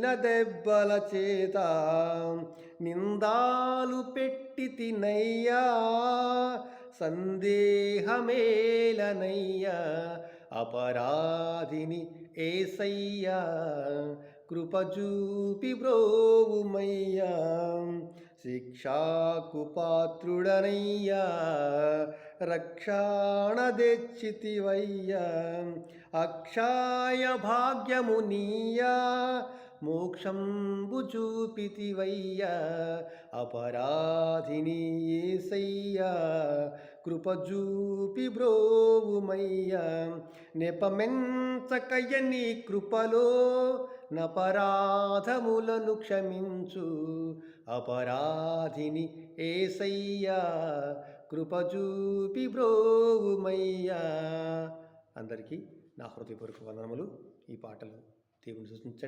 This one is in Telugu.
కొట్టిన దెబ్బల చేత నిందాలు పెట్టి తినయ్యా, సందేహమేలనయ్యా, అపరాధిని ఏసయ్యా, కృపజూపి బ్రోవుమయ్యా, శిక్షాకు పాత్రుడనయ్యా, రక్షణ తెచ్చితివయ్యా, అక్షయ భాగ్యమునీయా, మోక్షంబు చూపితివయ్యా, అపరాధిని యేసయ్యా, కృపజూపి బ్రోవుమయ్యా, నెపమెంచకయ నీ కృపలో నపరాధములను క్షమించు, అపరాధిని యేసయ్యా, కృపజూపి బ్రోవుమయ్యా. అందరికీ నా హృదయపూర్వక వందనములు. ఈ పాటలు దేవుని సూచించండి.